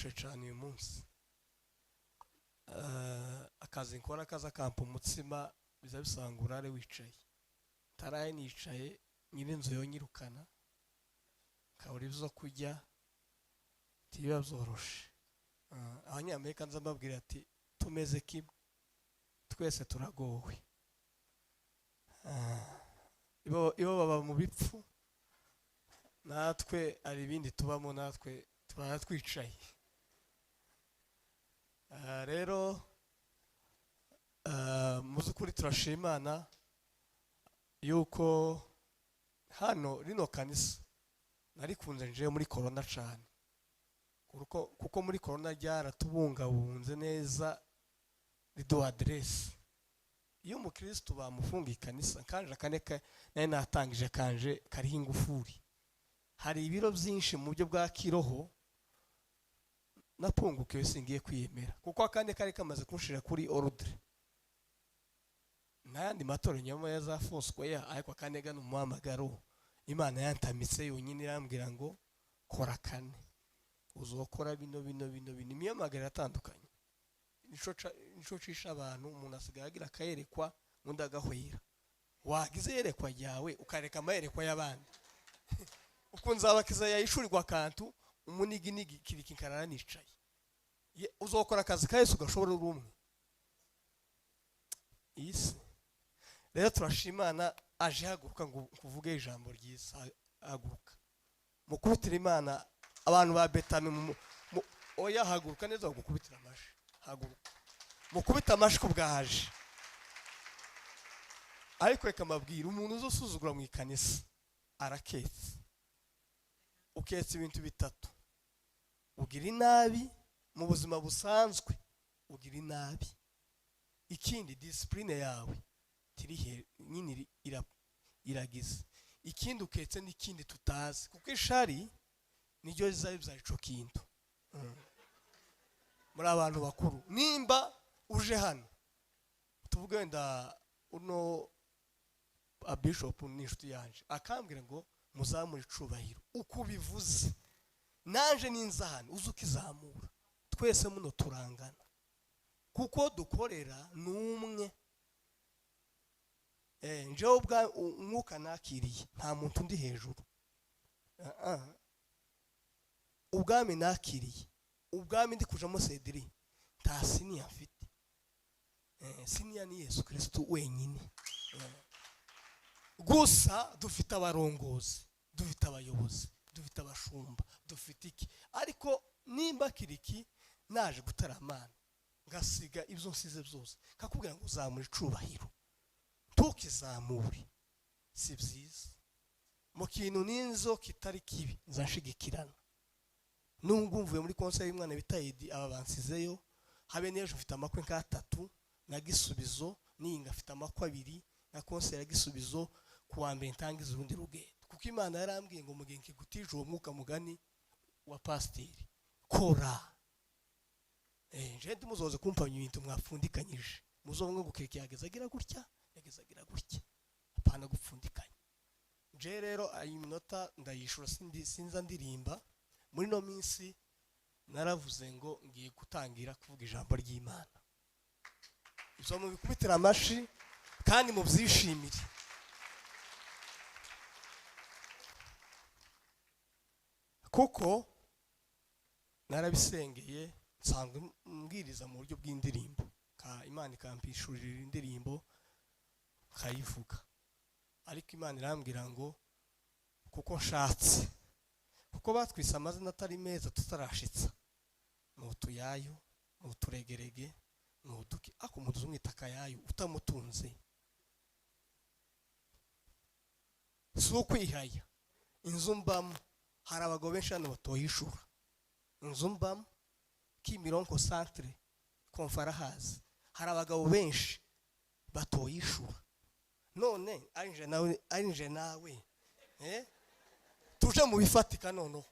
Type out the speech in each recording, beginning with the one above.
ndarushe cyane uyu munsi. Akazi nkora kaza kampa umutsima biza bisanga urare wicaye. Taraye nicaye nyirinzu yonyirukana. Kaburi bizo kujya tibiba byoroshe. Abanyamerika nza mbabwira ati tumeze kimwe. Twese turagowe. Ibo baba mu bipfu. Natwe ari ibindi tubamo natwe twicaye. Rero muzukuri turashimana yuko hano rino kanisa narikunze nje muri corona cyane. Kuko muri corona ryaratubungabunze neza riduha adresse. Iyo umukristo bamufunga ikanisa kanje kaneka naye natangije kanje kariho ingufuri. Hari ibiro byinshi mu buryo bwa kiroho napungukiwe singiye kwiyemera kuko akande kari kamaze kunshira kuri ordre. Nandi matoro nyama yazafuswe ya ariko akanega n'umuhamagaro Imana yantamitse yonyine irambwira ngo kora kane uzokora bino imyamagara atandukanye. Nico cisha abantu umuntu asigaye agira akayerekwa undi agahwera. Wagize yerekwa yawe ukareka amayerekwa y'abandi. Ukunzabakiza yayishurirwa kantu umuniginigi kirikinkarara nicaye. Uzokora akazi ka Yesu gashobora urumwe. Isi. Rero turashimana aje haguruka ngo kuvuge ijambo ryiza haguruka. Mukubitira Imana abantu ba Betami oya haguruka neza gukubitira amashi. Haguruka. Mukubita amashi kubwaje. Ariko reka mabwira umuntu uzosuzugura mu ikanisa araketse. Uketse ibintu bitatu. Ugira inabi mu buzima busanzwe ugira inabi. Ikindi discipline yawe tirihe nyine iragize. Ikindi uketse n'ikindi tutazi kuko ishari niryo rizabibza ico kintu. Muri abantu bakuru nimba uje hano tuvuge wenda uno a bishop n'inshuti yanje akambwira ngo muzamuri cubahiro uko bivuze nanje ninzahana uzukizamura twese muno turangana kuko dukorera numwe. Njewe ubwa umwuka nakiriye nta muntu ndi hejuru. Ubwami nakiriye ubwami ndi kujamo Cedri nta siniya mfite. Siniya ni Yesu Kristo wenyine. Gusa dufite abarongozi, dufite abayobozi, dufite abashumba, dufite iki. Ariko nimba kiriki naje gutaramana ngasiga ibyo nsize byose kakubwira ngo uzamuri cubahiro tukizamure si byiza. Mu kintu ninzo kitari kibi nzashigikirana. Nungu mvuye muri conseil y'umwana bitayidi aba bansizeyo habe nejo mfite amakwe nk'atatu na gisubizo ninga mfite amakwe abiri na conseil ya gisubizo kuwa mbere ntangiza urundi rugendo kuko Imana yarambwiye ngo mugenke gutije uwo mwuka mugani wa pasiteri kora. Je ndumuzoze kumpanya ibintu mwapfundikanyije muzomwe gukirika yagezagira gutya apana gupfundikanya. Je rero ayi minota ndayishura sinza ndirimba muri no minsi naravuze ngo ngiye gutangira kuvuga ijambo ry'Imana. Izo mu bikubitira amashi kandi mu byishimire. Kuko narabisengeye nsanga mbwiriza mu buryo bw'indirimbo ka Imana ikampishurira indirimbo kayivuga. Ariko Imana irambwira ngo kuko nshatse kuko batwise amazina atari meza tutarashitsa nutuyayo nuturegerege nuduki akumuduza umwitaka yayo utamutunze so kwihaya. Inzu mbamo hari abagabo benshi hano batoyishura. Inzu mbamo Kimironko centre Konfarahazi hari abagabo benshi batoyishura. None arinje nawe tuje mu bifatika noneho.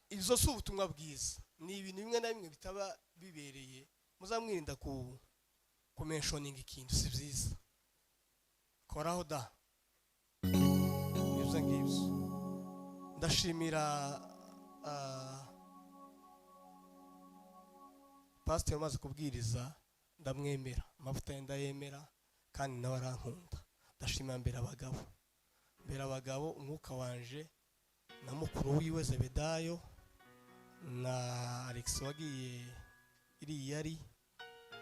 Izo si ubutumwa bwiza ni ibintu bimwe na bimwe bitaba bibereye. Muzamwirinda ku mentioning ikintu si byiza. Koraho da ibyo ngibyo ndashimira pasiteri umaze kubwiriza, ndamwemera, amavuta ye ndayemera kandi nawe arankunda. ndashimira mbere abagabo umwuka wanje na mukuru wiwe Zebedayo na Alex wagiye iriya ari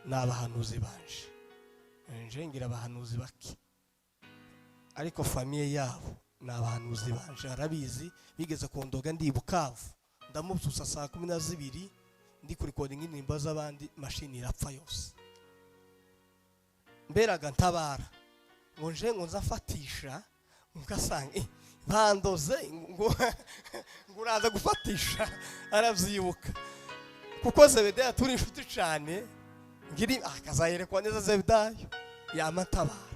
n'abahanuzi banje, ngira abahanuzi bake ariko famiye yabo n'abahanuzi banje arabizi. Bigeze kundoga ndi Bukavu, ndamupfusa saa 12 ndi kuri recording indirimbo z'abandi, mashini irapfa yose. Mberaga ntabara ngo nje ngo nzafatisha, mukasanga bandoze ngo uraza gufatisha, aravyibuka kuko Zebedayo turi inshuti cyane, ngiri akazayerekwa neza Zebedayo yamatabara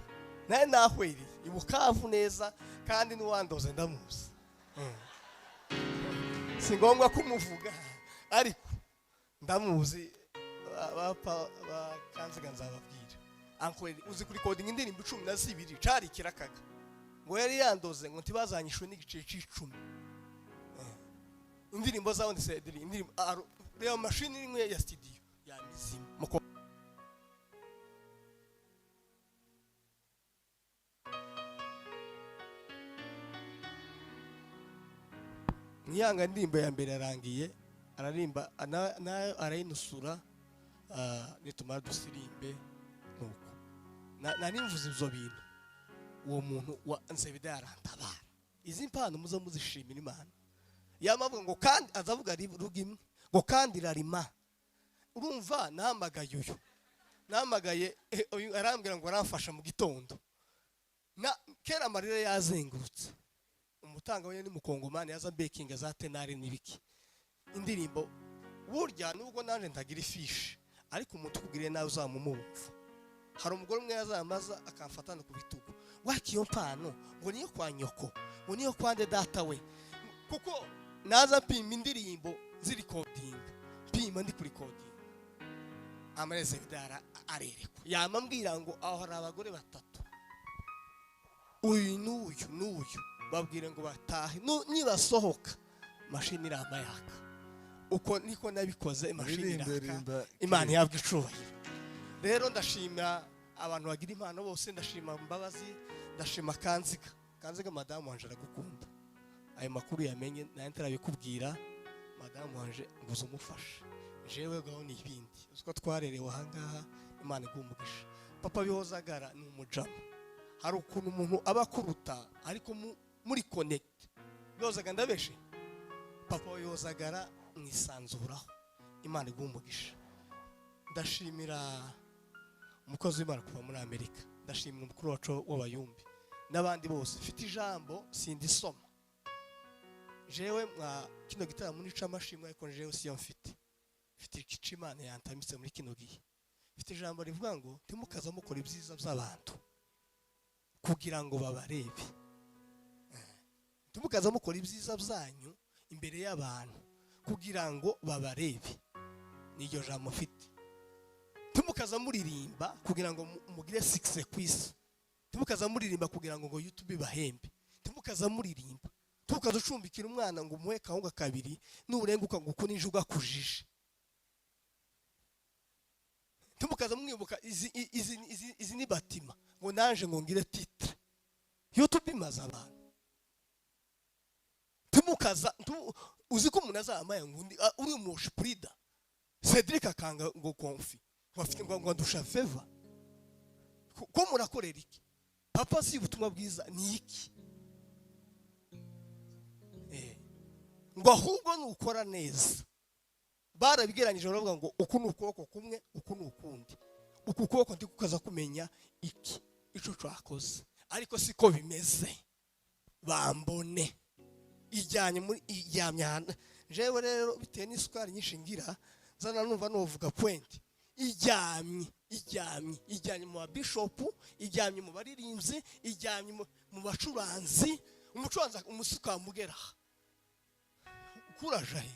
naye nahweri Bukavu neza, kandi n'uwandoze ndamuzi. Si ngombwa kumuvuga ariko ndamuzi. Bakanzaga nzababwira ankorera, uzi kuri recording indirimbo 12 cari kirakaga ngo yari yandoze ngo ntibazanyishwe n'igice c'10 indirimbo zawo ndi Cedri, indirimbo rero machine imwe ya studio ya mizima muko Niyanga indirimbo ya mbere yarangiye, ararimba nayo arayinusura, nitumara dusirimbe nuko nani mvuze ibyo bintu. Uwo muntu wa Zebedayo arantabara. Izi mpano muzo muzishimira Imana. Yamavuga ngo kandi azavuga rugimwe ngo kandi rarima. Urumva namagaye uyu, namagaye arambwira ngo aramfasha mu gitondo, na kera amarira yazengurutse. Umutanga we ni mukongomani yaza baking za tenari nibiki indirimbo. Burya nubwo nanje ntagira ifishi ariko umuntu kugire nawe uzamumumva. Hari umugore umwe yazamaza akamfatana ku bitugu, wakiyo mpano ngo niyo kwa nyoko, ngo niyo kwande data we, kuko naza pima indirimbo ziri coding, pima ndi kuri coding. Amareze bidara arereko yamambwira ngo aho hari abagore batatu, uyu n'uyu babwire ngo batahe nibasohoka mashini iramba yaka. Uko niko nabikoze, mashini iraka, Imana yabwa icubahiro. Rero ndashima abantu bagira impano bose, ndashima Mbabazi, ndashima Kanziga madamu wanje aragukunda. Ayo makuru yamenye naye ntarabikubwira, madamu wanje nguzo umufasha. Jewe gaho ni ibindi uko twarerewe ahangaha, Imana igumugisha. Papa Bihozagara ni umujama. Hari ukuntu umuntu abakuruta ariko muri connect. Bihozagara ndabeshe, Papa Bihozagara mwisanzuraho, Imana igumugisha. Ndashimira umukozi w'Imana kuva muri Amerika, ndashimira umukuru wacu w'abayumbi n'abandi bose. Mfite ijambo sindisoma jewe mwa kino gitaramo nica amashimwe, ariko jewe siyo mfite ikici Imana yantamitse muri kino gihe. Mfite ijambo rivuga ngo timukaza mukora ibyiza by'abantu kugira ngo babarebe. Timukaza mukora ibyiza byanyu imbere y'abantu kugira ngo babarebe. Niryo jambo mfite. Timukaza muririmba kugira ngo mugire success kwisi. Timukaza muririmba kugira ngo YouTube bahembe. Timukaza muririmba tukaza ucumbikira umwana ngo umuhe kahunga kabiri n'urenguka ngo uko ninjuga kujije. Timukaza mwibuka izi ni batima ngo nanje ngo ngire titre YouTube imaze abantu. Timukaza uzi ko umuntu azamaya ngo uri umushi prida Cedric akanga ngo konfi bafite ngo ndusha favor ko murakorera iki. Papa si ubutumwa bwiza ni iki? Ngo ahubwo nukora neza. Barabigeranyije baravuga ngo uku n'ukuboko kumwe, uku n'ukundi. Uku kuboko ndi kukaza kumenya iki ico cyakoze, ariko siko bimeze. Bambone ijyanye muri ijyamyana. Jewe rero bitewe n'isukari nyinshi ngira, zana numva novuga point. Ijyamye mu bishop, ijyamye mu baririmbyi, ijyamye mu bacuranzi. Umucuranzi umusuka mugera kuraje he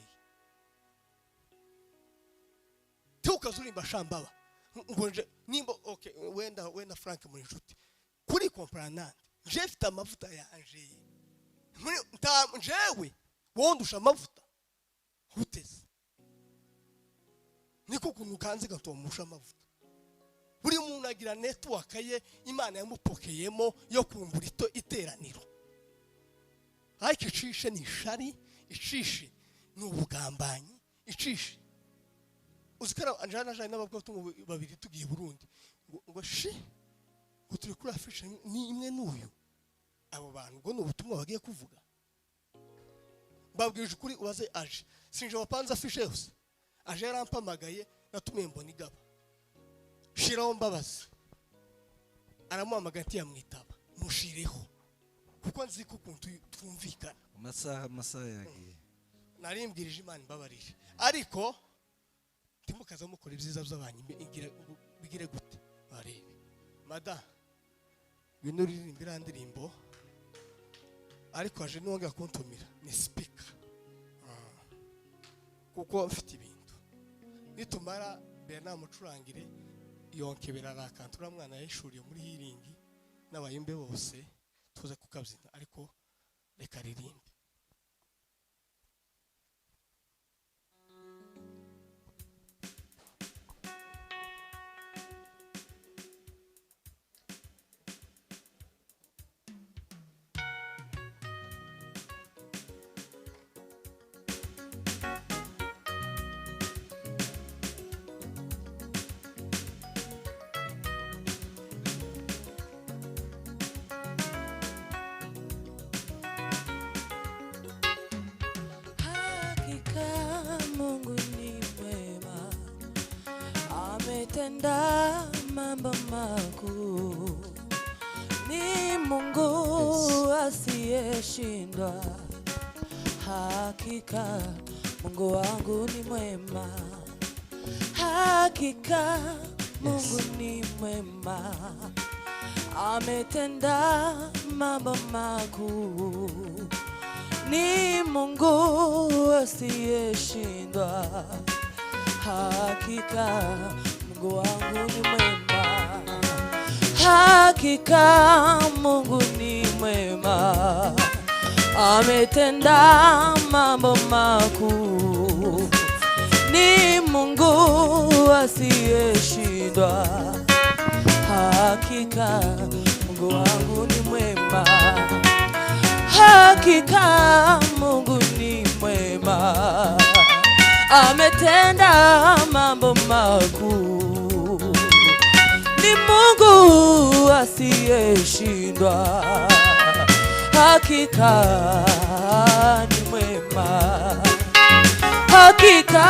tukazurimba shambaba ngo nje nimba okay wenda Frank muri nshuti kuri comprendre je fite amavuta yanje muri njewe wondusha amavuta uteze niko kuntu kanze gatomusha amavuta buri muntu agira network ye Imana yamupokeyemo yo kungura iteraniro ariko icishe ni shari icishe n'ubugambanyi icishe uzikara anjana n'ababwato babiri tugiye Burundi ngo shi uturi kuri afishe ni imwe n'uyu abo bantu ngo n'ubutumwa bagiye kuvuga babwije kuri ubaze aje sinje wapanza afishe yose aje yarampamagaye natumiye Mbonigaba shiraho mbabazi aramuhamagaye ati yamwitaba mushireho kuko nzi ko kuntu twumvikana amasaha yagiye narimbwirije Imana imbabarije ariko timukaza mukora ibyiza by'abanyi bigire gute barebe mada bino ririmbira ndirimbo ariko aje nonga kuntumira ni speaker kuko mfite ibintu nitumara Bernard mucurangire yonkebera rakantura mwana yishuriye muri hiringi n'abayimbe bose tuze kukabyina ariko reka ririmbe Tenda mambo makuu, ni Mungu asiyeshindwa. Hakika Mungu wangu ni mwema, hakika Mungu ni mwema. Ametenda mambo makuu, ni Mungu asiyeshindwa. Hakika Mungu wangu ni mwema, hakika Mungu ni mwema. Ametenda mambo makuu, ni Mungu asiyeshindwa. Hakika Mungu wangu ni mwema, hakika Mungu ni mwema. Ametenda mambo makuu, ni Mungu asiyeshindwa. Hakika ni mwema, hakika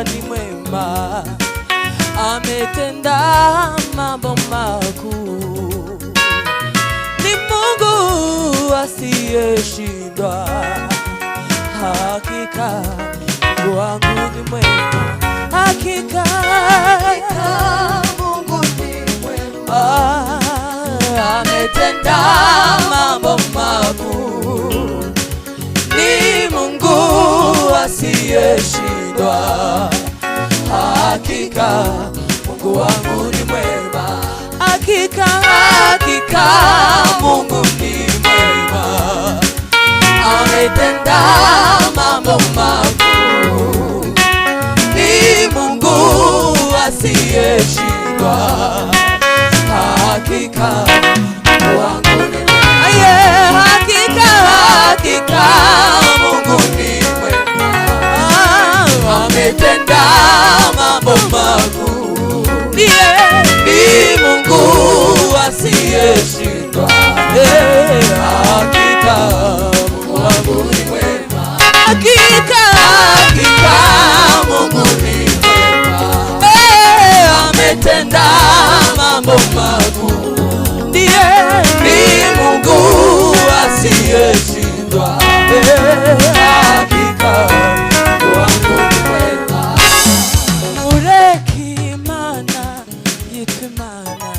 ni mwema. Ametenda mambo makuu, ni Mungu asiyeshindwa. Hakika Mungu wangu ni mwema, hakika Mungu ni mwema. Ametenda mambo makuu, ni Mungu asiyeshindwa. Hakika Mungu wangu ni mwema, hakika Mungu ni mwema. Ametenda mambo makuu, ni Mungu asiyeshindwa. Hakika Mungu wangu ni mwema, hakika Mungu ni mwema. Ametenda mambo makuu, ni Mungu asiyeshindwa. Hakika Mungu ni mwema, hakika Mungu ni mwema. Ametenda mambo makuu, ni Mungu asiyeshindwa. Hakika Mungu ni mwema. Mureke Imana yitwa Imana,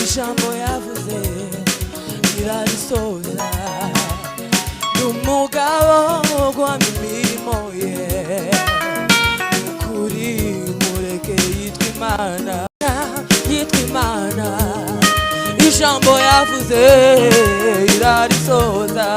ijambo yavuze irarisoza. Umugabo gwami imirimo ye, kuri mureke yitwa Imana, yitwa Imana. Ijambo yavuze irarisoza.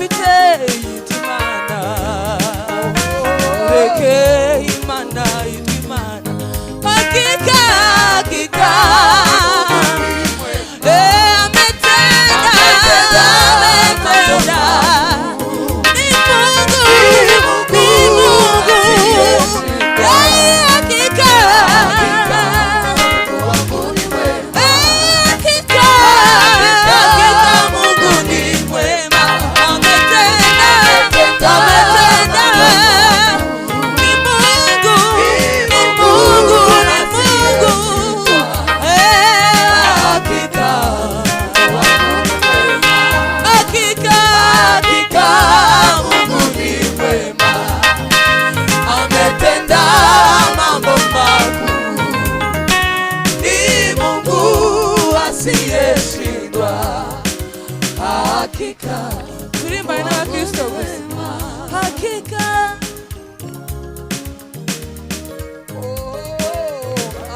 dufite itimana reke imana itimana hakika hakika hakika tulimba ina Kristo hakika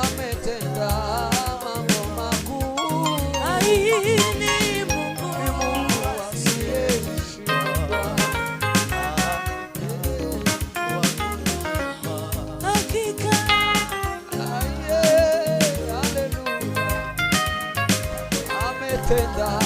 ametenda mambo makuu ni Mungu asiyeshindwa hakika haleluya ametenda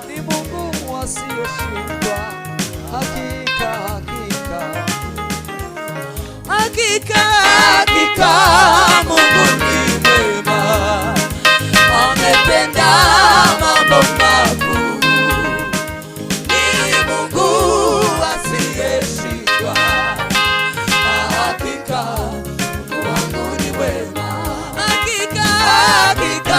ni Mungu asiyeshindwa hakika hakika hakika hakika Mungu ni mwema ametenda mambo makuu ni Mungu asiyeshindwa hakika Mungu ni mwema hakika hakika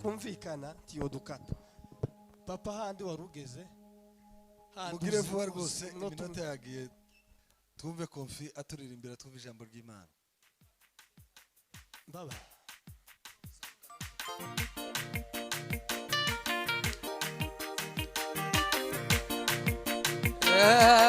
twumvikana tiyo dukata papa handi warugeze mugire vuba rwose iminota yagiye twumve Konfi aturirimbira twumve ijambo ry'Imana baba yeah.